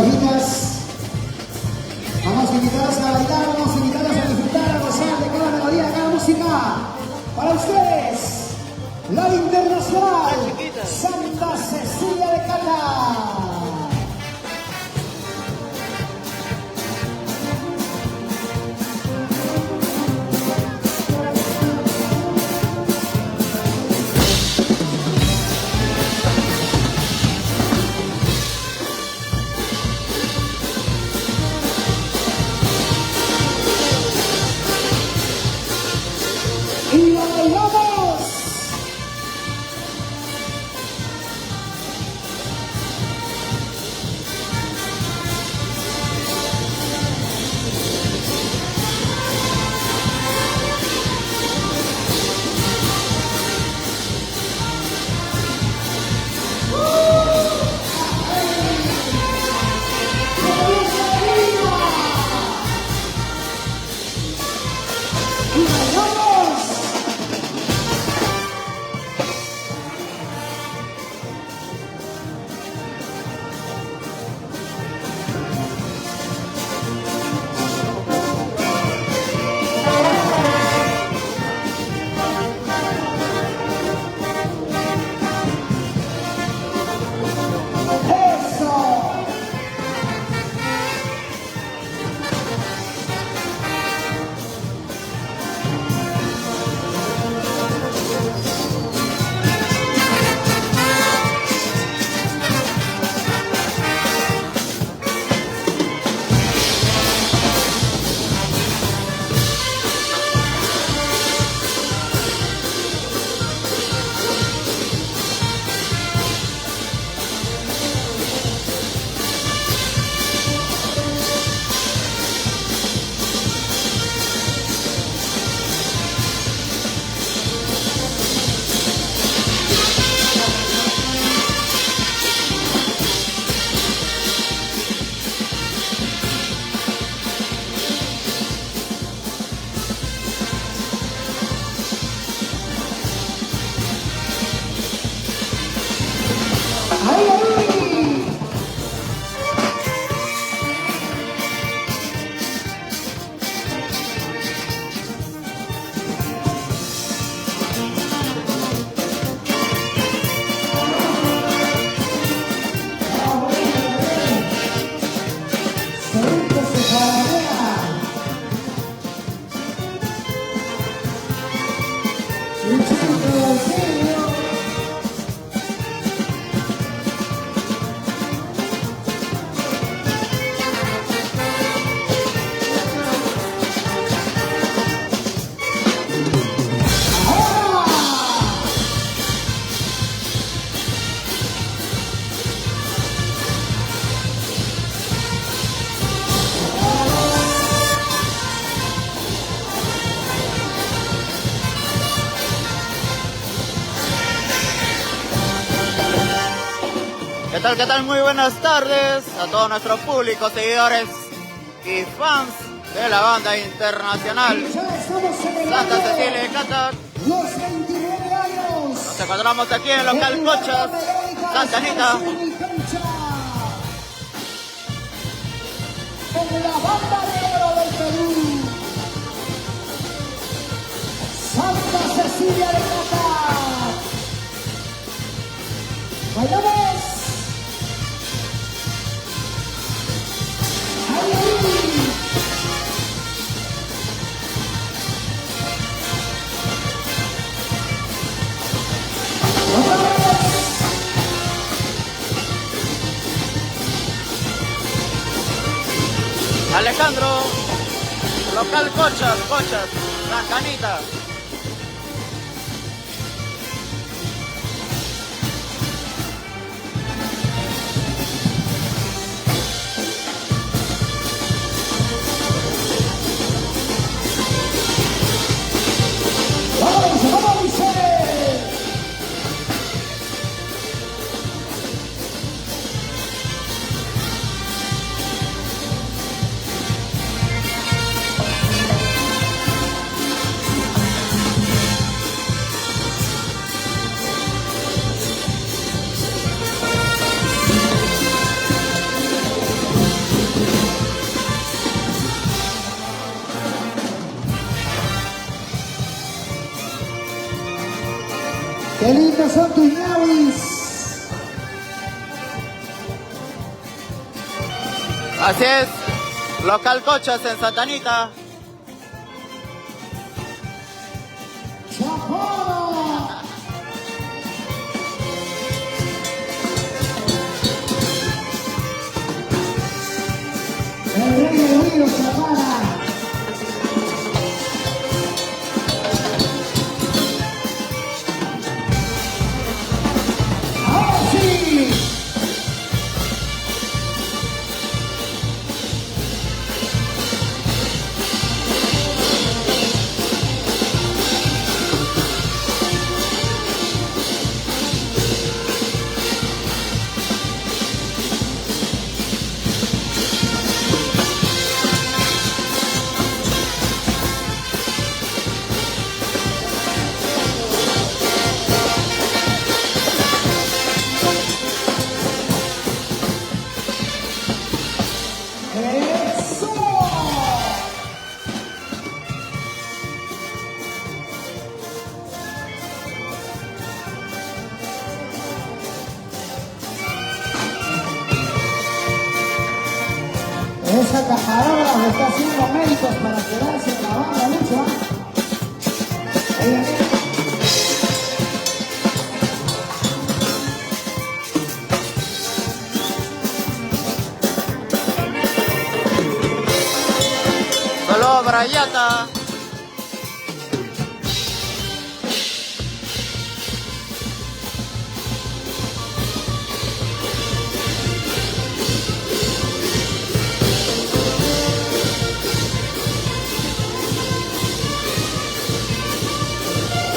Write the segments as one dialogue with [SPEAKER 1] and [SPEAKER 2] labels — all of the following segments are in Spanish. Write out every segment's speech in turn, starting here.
[SPEAKER 1] parejitas. Vamos a invitarlas a bailar, vamos a invitarlas a disfrutar, a gozar de cada melodía, de cada música. Para ustedes, la internacional Santa Cecilia de Cata. ¡Y bailamos!
[SPEAKER 2] ¿Qué tal? Muy buenas tardes a todo nuestro público, seguidores y fans de la banda internacional Santa Cecilia de Cata.
[SPEAKER 1] Los 29 años.
[SPEAKER 2] Nos encontramos aquí en el local Cochas, Santa Anita.
[SPEAKER 1] En la banda de oro del Perú, Santa Cecilia de Cata. ¡Bailamos!
[SPEAKER 2] Alejandro, local Cochas, La Canita.
[SPEAKER 1] ¡Qué lindos son tus ñawis!
[SPEAKER 2] Así es, local Cochas en Santa Anita.
[SPEAKER 1] ¡Chapara! El rey del río, Chapara. ¡Ahora sí! ¡Eso! Esa cajarola le está haciendo méritos para quedarse en la banda lucha.
[SPEAKER 2] Solo Brayata.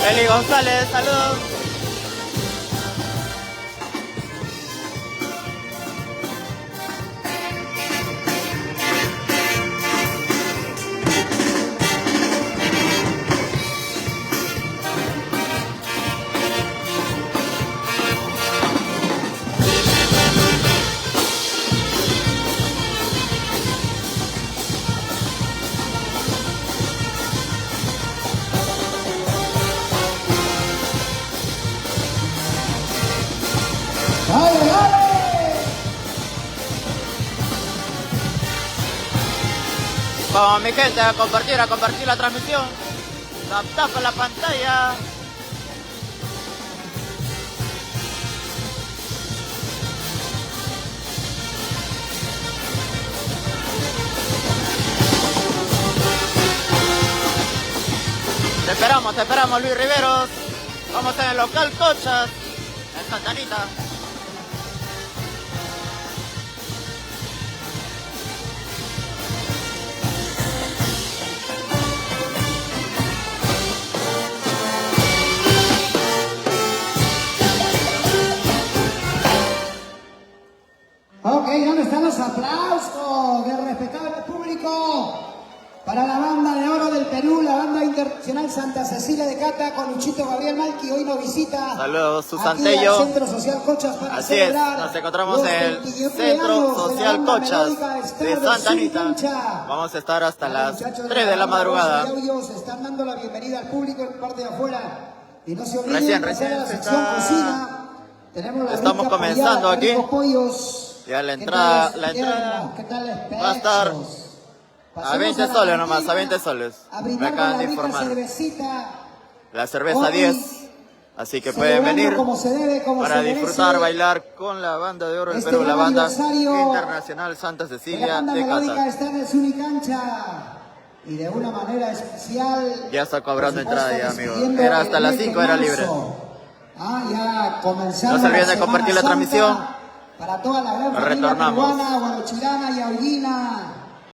[SPEAKER 2] Eli González, saludos.
[SPEAKER 1] ¡Dale, dale!
[SPEAKER 2] Vamos mi gente a compartir la transmisión. Tap en la pantalla. Te esperamos Luis Riveros. Vamos en el local Cochas, en Santa Anita.
[SPEAKER 1] Ok, ¿dónde están los aplausos del respetable público para la banda de oro del Perú, la banda internacional Santa Cecilia de Cata con Luchito Gabriel Malqui? Hoy nos visita
[SPEAKER 2] Saludos, Susan
[SPEAKER 1] aquí
[SPEAKER 2] Tello.
[SPEAKER 1] al Centro Social Cochas para
[SPEAKER 2] Así es,
[SPEAKER 1] celebrar
[SPEAKER 2] nos encontramos
[SPEAKER 1] los
[SPEAKER 2] en el
[SPEAKER 1] 29
[SPEAKER 2] Centro
[SPEAKER 1] años de la
[SPEAKER 2] Social
[SPEAKER 1] banda
[SPEAKER 2] Cochas
[SPEAKER 1] melódica Star
[SPEAKER 2] de Santa Anita.
[SPEAKER 1] Suricancha.
[SPEAKER 2] Vamos a estar hasta las
[SPEAKER 1] Muchachos
[SPEAKER 2] 3 de la
[SPEAKER 1] banda
[SPEAKER 2] madrugada.
[SPEAKER 1] Voz y Audio se están dando la bienvenida al público en parte de afuera. Y no se olviden
[SPEAKER 2] Recién
[SPEAKER 1] de pasar a la
[SPEAKER 2] se
[SPEAKER 1] sección
[SPEAKER 2] está-
[SPEAKER 1] cocina. Tenemos la
[SPEAKER 2] Estamos
[SPEAKER 1] rica
[SPEAKER 2] comenzando
[SPEAKER 1] payada,
[SPEAKER 2] aquí.
[SPEAKER 1] ricos pollos.
[SPEAKER 2] Ya la
[SPEAKER 1] ¿Qué
[SPEAKER 2] entrada,
[SPEAKER 1] tal
[SPEAKER 2] la
[SPEAKER 1] los
[SPEAKER 2] entrada
[SPEAKER 1] tiernos? ¿Qué tal los
[SPEAKER 2] va a estar
[SPEAKER 1] pechos?
[SPEAKER 2] a
[SPEAKER 1] Pasemos
[SPEAKER 2] 20
[SPEAKER 1] la
[SPEAKER 2] soles nomás,
[SPEAKER 1] cantina
[SPEAKER 2] a 20 soles.
[SPEAKER 1] A
[SPEAKER 2] Me
[SPEAKER 1] brindar con
[SPEAKER 2] acaban
[SPEAKER 1] la
[SPEAKER 2] de
[SPEAKER 1] rica
[SPEAKER 2] informar.
[SPEAKER 1] cervecita.
[SPEAKER 2] La cerveza
[SPEAKER 1] Hoy,
[SPEAKER 2] 10, así que pueden
[SPEAKER 1] celebrando
[SPEAKER 2] venir
[SPEAKER 1] como se debe, como
[SPEAKER 2] para
[SPEAKER 1] se merece,
[SPEAKER 2] disfrutar, bailar con la banda de oro del
[SPEAKER 1] este
[SPEAKER 2] Perú, la
[SPEAKER 1] gran
[SPEAKER 2] banda
[SPEAKER 1] aniversario
[SPEAKER 2] internacional Santa
[SPEAKER 1] de la
[SPEAKER 2] Cecilia
[SPEAKER 1] banda
[SPEAKER 2] de
[SPEAKER 1] melódica
[SPEAKER 2] Cata.
[SPEAKER 1] está en el Suricancha. Y de una manera especial.
[SPEAKER 2] Ya está cobrando
[SPEAKER 1] por supuesto,
[SPEAKER 2] entrada ya, amigo.
[SPEAKER 1] despidiendo
[SPEAKER 2] Era hasta
[SPEAKER 1] el
[SPEAKER 2] las
[SPEAKER 1] mes de
[SPEAKER 2] 5, era
[SPEAKER 1] marzo.
[SPEAKER 2] libre.
[SPEAKER 1] Ya comenzando
[SPEAKER 2] No se olviden
[SPEAKER 1] la
[SPEAKER 2] de compartir la
[SPEAKER 1] Semana
[SPEAKER 2] transmisión.
[SPEAKER 1] Santa para toda la gran familia
[SPEAKER 2] Retornamos.
[SPEAKER 1] peruana, guarochilana y aullina.